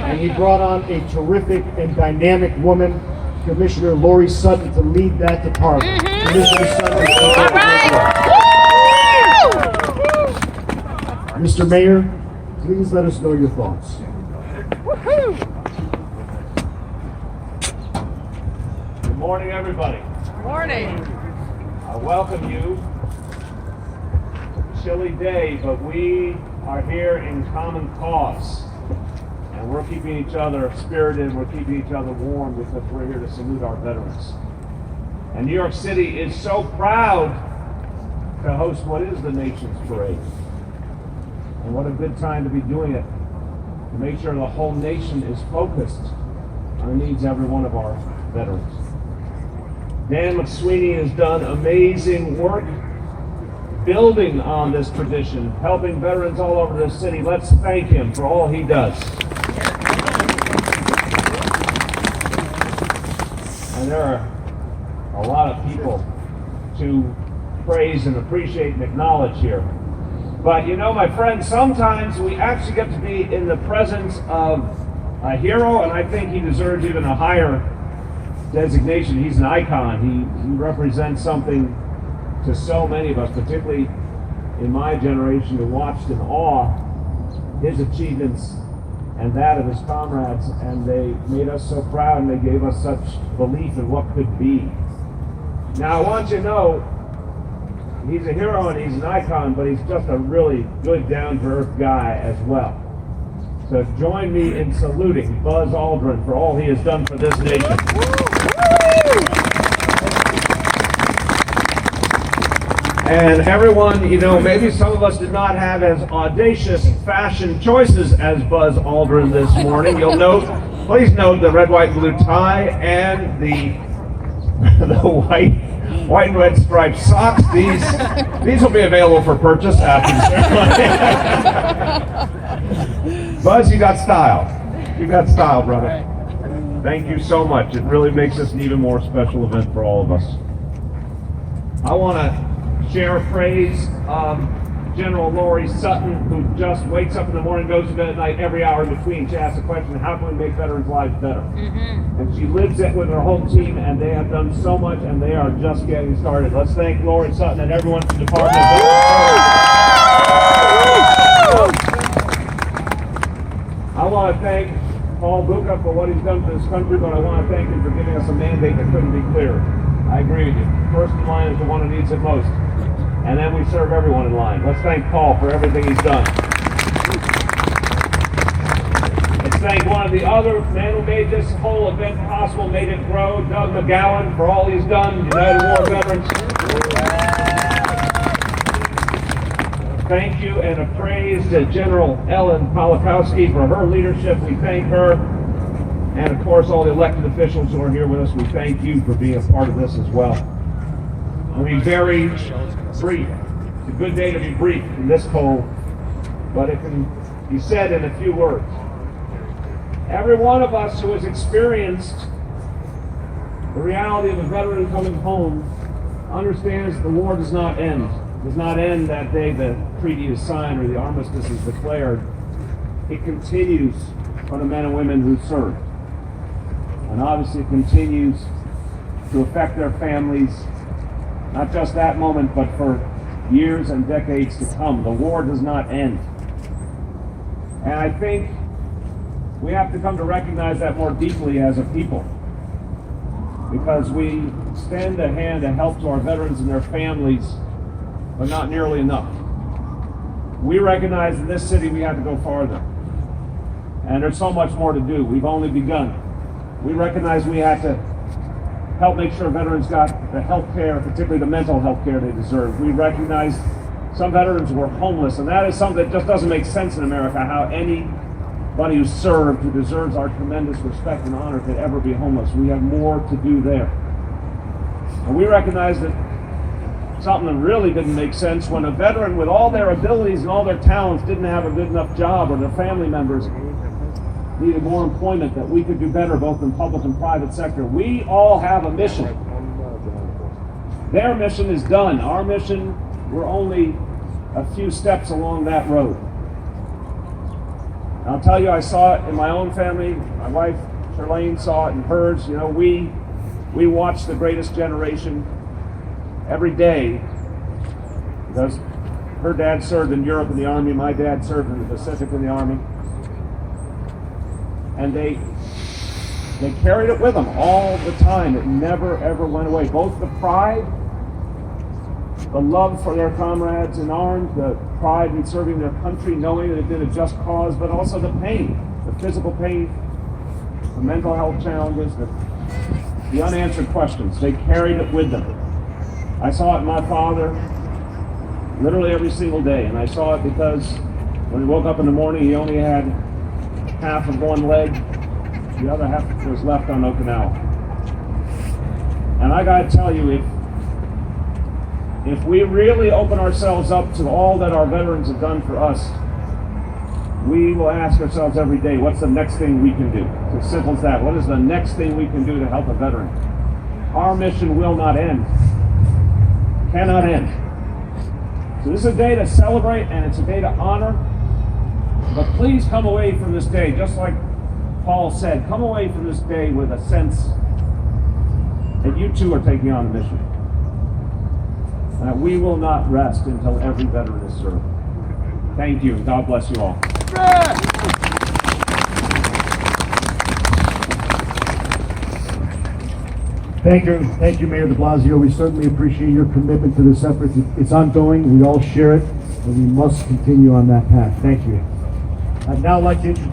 And he brought on a terrific and dynamic woman, Commissioner Lori Sutton, to lead that department. Commissioner Sutton. All right. Mr. Mayor, please let us know your thoughts. Good morning, everybody. Morning. I welcome you. Chilly day, but we are here in common cause. And we're keeping each other spirited, we're keeping each other warm because we're here to salute our veterans. And New York City is so proud to host what is the nation's parade. And what a good time to be doing it, to make sure the whole nation is focused on the needs of every one of our veterans. Dan McSweeney has done amazing work building on this tradition, helping veterans all over the city. Let's thank him for all he does. And there are a lot of people to praise and appreciate and acknowledge here. But you know, my friends, sometimes we actually get to be in the presence of a hero, and I think he deserves even a higher designation. He's an icon. He represents something to so many of us, particularly in my generation, who watched in awe his achievements and that of his comrades, and they made us so proud and they gave us such belief in what could be. Now I want you to know, he's a hero and he's an icon, but he's just a really good, down-to-earth guy as well. So join me in saluting Buzz Aldrin for all he has done for this nation. And everyone, you know, maybe some of us did not have as audacious fashion choices as Buzz Aldrin this morning. You'll note, please note the red, white, and blue tie and the white and red striped socks. These will be available for purchase after the ceremony. Buzz, you got style. You got style, brother. Thank you so much. It really makes this an even more special event for all of us. I want to share praise of General Lori Sutton, who just wakes up in the morning, goes to bed at night, every hour in between. She asks the question, how can we make veterans' lives better? And she lives it with her whole team, and they have done so much, and they are just getting started. Let's thank Lori Sutton and everyone from the Department of I want to thank Paul Buca for what he's done for this country, but I want to thank him for giving us a mandate that couldn't be clearer. I agree with you. First in line is the one who needs it most. And then we serve everyone in line. Let's thank Paul for everything he's done. Let's thank one of the other men who made this whole event possible, made it grow, Doug McGowan, for all he's done, United War Veterans. Thank you, and a praise to General Ellen Polakowski for her leadership. We thank her. And of course, all the elected officials who are here with us, we thank you for being a part of this as well. I'll be very brief. It's a good day to be brief in this cold, but it can be said in a few words. Every one of us who has experienced the reality of a veteran coming home understands the war does not end. It does not end that day the treaty is signed or the armistice is declared. It continues for the men and women who served. And obviously it continues to affect their families, not just that moment, but for years and decades to come. The war does not end. And I think we have to come to recognize that more deeply as a people, because we extend a hand of help to our veterans and their families, but not nearly enough. We recognize in this city we have to go farther. And there's so much more to do. We've only begun. We recognize we have to help make sure veterans got the health care, particularly the mental health care they deserve. We recognize some veterans were homeless, and that is something that just doesn't make sense in America, how anybody who served, who deserves our tremendous respect and honor, could ever be homeless. We have more to do there. And we recognize that something that really didn't make sense when a veteran with all their abilities and all their talents didn't have a good enough job, or their family members needed more employment, that we could do better both in public and private sector. We all have a mission. Their mission is done. Our mission, we're only a few steps along that road. I'll tell you, I saw it in my own family. My wife, Charlene, saw it in hers. You know, we watch The Greatest Generation every day because her dad served in Europe in the Army. My dad served in the Pacific in the Army. And they carried it with them all the time. It never, ever went away. Both the pride, the love for their comrades in arms, the pride in serving their country, knowing that it did a just cause, but also the pain, the physical pain, the mental health challenges, the unanswered questions. They carried it with them. I saw it in my father literally every single day, and I saw it because when he woke up in the morning, he only had half of one leg, the other half was left on Okinawa. And I gotta tell you, if we really open ourselves up to all that our veterans have done for us, we will ask ourselves every day, what's the next thing we can do? It's as simple as that. What is the next thing we can do to help a veteran? Our mission will not end. Cannot end. So this is a day to celebrate and it's a day to honor. But please come away from this day, just like Paul said, come away from this day with a sense that you too are taking on the mission. That we will not rest until every veteran is served. Thank you, and God bless you all. Thank you, Mayor de Blasio. We certainly appreciate your commitment to this effort. It's ongoing. We all share it, and we must continue on that path. Thank you. I'd now like to introduce